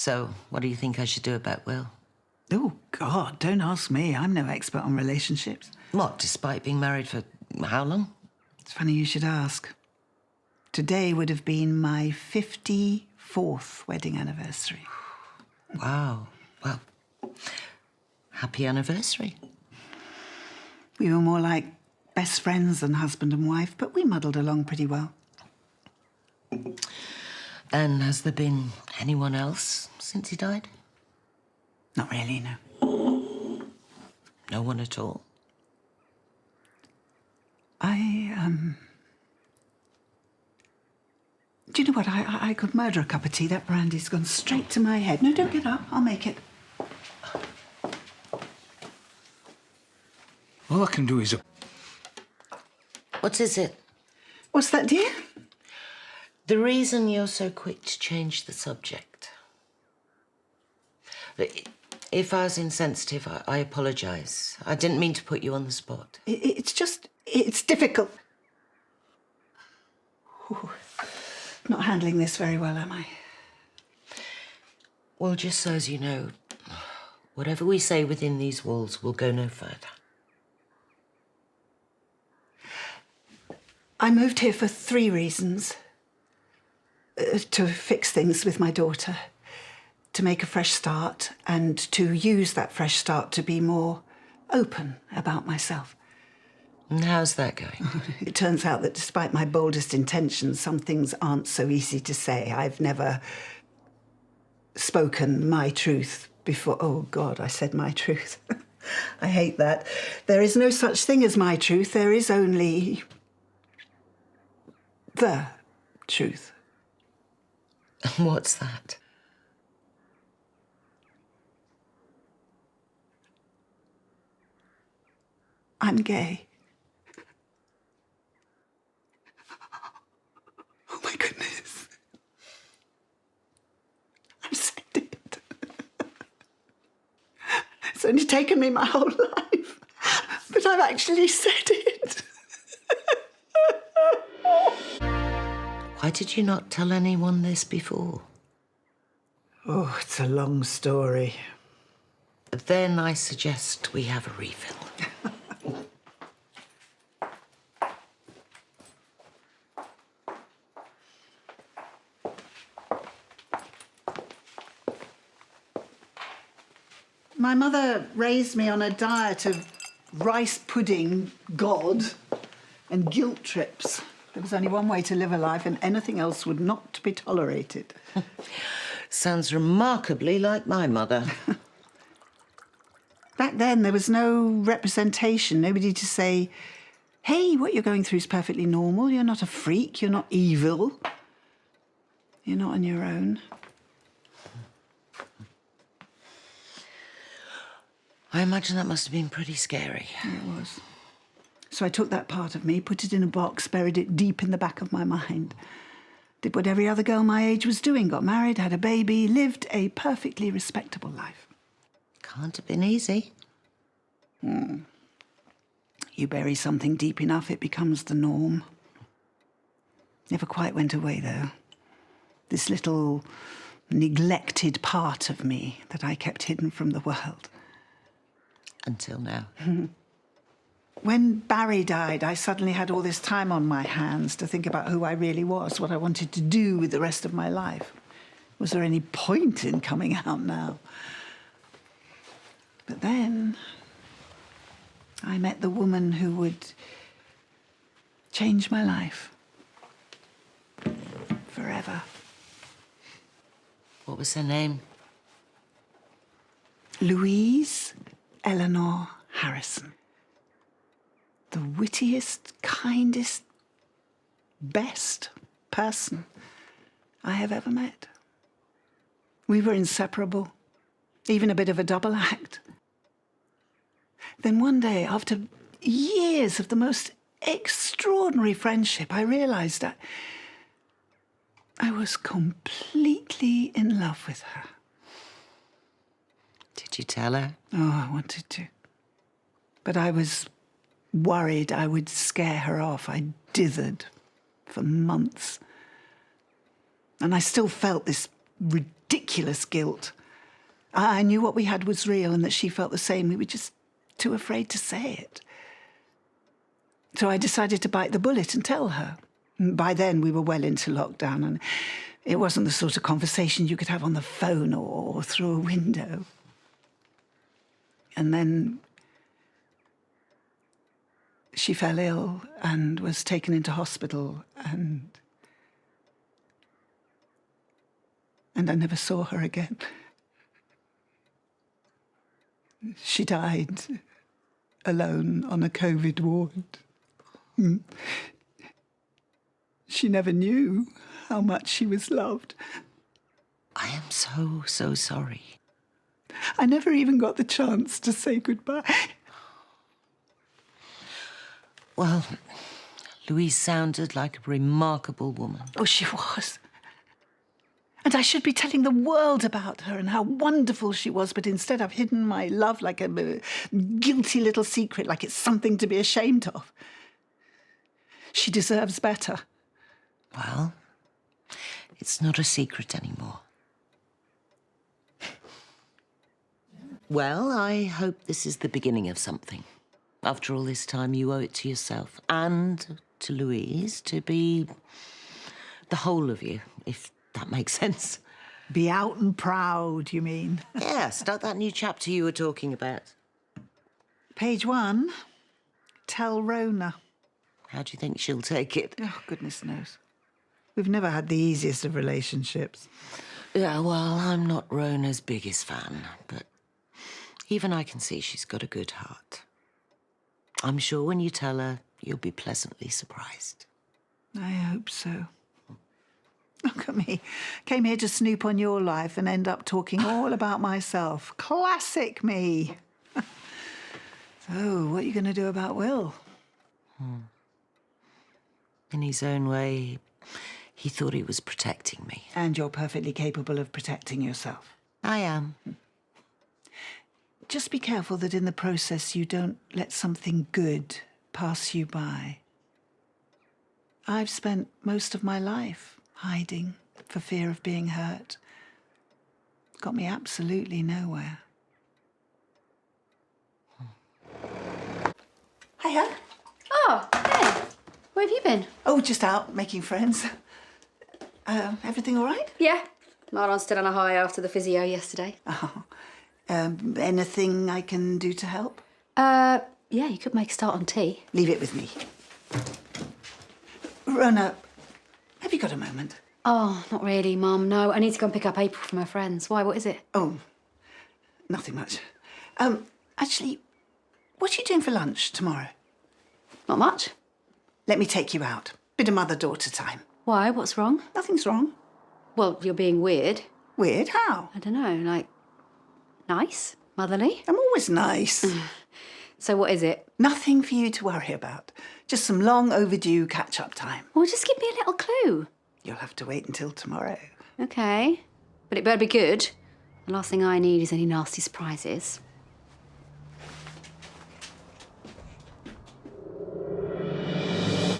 So, what do you think I should do about Will? Oh, God, don't ask me. I'm no expert on relationships. What, despite being married for how long? It's funny you should ask. Today would have been my 54th wedding anniversary. Wow. Well, happy anniversary. We were more like best friends than husband and wife, but we muddled along pretty well. And has there been anyone else since he died? Not really, no. No one at all? Do you know what? I could murder a cup of tea. That brandy's gone straight to my head. No, don't get up. I'll make it. All I can do is... What is it? What's that, dear? The reason you're so quick to change the subject. If I was insensitive, I apologise. I didn't mean to put you on the spot. It's difficult. Ooh, not handling this very well, am I? Well, just so as you know, whatever we say within these walls will go no further. I moved here for 3 reasons. To fix things with my daughter, to make a fresh start, and to use that fresh start to be more open about myself. And how's that going? It turns out that despite my boldest intentions, some things aren't so easy to say. I've never spoken my truth before. Oh, God, I said my truth. I hate that. There is no such thing as my truth. There is only the truth. What's that? I'm gay. Oh, my goodness. I've said it. It's only taken me my whole life, but I've actually said it. Why did you not tell anyone this before? Oh, it's a long story. Then I suggest we have a refill. My mother raised me on a diet of rice pudding, God, and guilt trips. There was only one way to live a life, and anything else would not be tolerated. Sounds remarkably like my mother. Back then, there was no representation, nobody to say, hey, what you're going through is perfectly normal. You're not a freak. You're not evil. You're not on your own. I imagine that must have been pretty scary. It was. So I took that part of me, put it in a box, buried it deep in the back of my mind. Did what every other girl my age was doing, got married, had a baby, lived a perfectly respectable life. Can't have been easy. You bury something deep enough, it becomes the norm. Never quite went away, though. This little neglected part of me that I kept hidden from the world. Until now. When Barry died, I suddenly had all this time on my hands to think about who I really was, what I wanted to do with the rest of my life. Was there any point in coming out now? But then I met the woman who would change my life. Forever. What was her name? Louise Eleanor Harrison. The wittiest, kindest, best person I have ever met. We were inseparable, even a bit of a double act. Then one day, after years of the most extraordinary friendship, I realised that I was completely in love with her. Did you tell her? Oh, I wanted to. But I was worried I would scare her off. I dithered for months. And I still felt this ridiculous ridiculous guilt. I knew what we had was real and that she felt the same. We were just too afraid to say it. So I decided to bite the bullet and tell her. By then, we were well into lockdown, and it wasn't the sort of conversation you could have on the phone or through a window. And then she fell ill and was taken into hospital, and I never saw her again. She died alone on a COVID ward. She never knew how much she was loved. I am so, so sorry. I never even got the chance to say goodbye. Well, Louise sounded like a remarkable woman. Oh, she was. And I should be telling the world about her and how wonderful she was, but instead I've hidden my love like a guilty little secret, like it's something to be ashamed of. She deserves better. Well, it's not a secret anymore. Well, I hope this is the beginning of something. After all this time, you owe it to yourself and to Louise to be the whole of you, if that makes sense. Be out and proud, you mean? Yeah, start that new chapter you were talking about. Page 1, tell Rona. How do you think she'll take it? Oh, goodness knows. We've never had the easiest of relationships. Yeah, well, I'm not Rona's biggest fan, but even I can see she's got a good heart. I'm sure when you tell her, you'll be pleasantly surprised. I hope so. Look at me. Came here to snoop on your life and end up talking all about myself. Classic me. So, what are you going to do about Will? In his own way, he thought he was protecting me. And you're perfectly capable of protecting yourself. I am. Just be careful that in the process you don't let something good pass you by. I've spent most of my life hiding for fear of being hurt. Got me absolutely nowhere. Hiya. Oh, hey. Where have you been? Oh, just out making friends. Everything all right? Yeah. Marlon's still on a high after the physio yesterday. Oh. Anything I can do to help? Yeah, you could make a start on tea. Leave it with me. Rona, have you got a moment? Oh, not really, Mum. No, I need to go and pick up April from her friends. Why, what is it? Oh, nothing much. Actually, what are you doing for lunch tomorrow? Not much. Let me take you out. Bit of mother-daughter time. Why, what's wrong? Nothing's wrong. Well, you're being weird. Weird? How? I don't know, like, nice? Motherly? I'm always nice. So what is it? Nothing for you to worry about. Just some long overdue catch-up time. Well, just give me a little clue. You'll have to wait until tomorrow. OK. But it better be good. The last thing I need is any nasty surprises.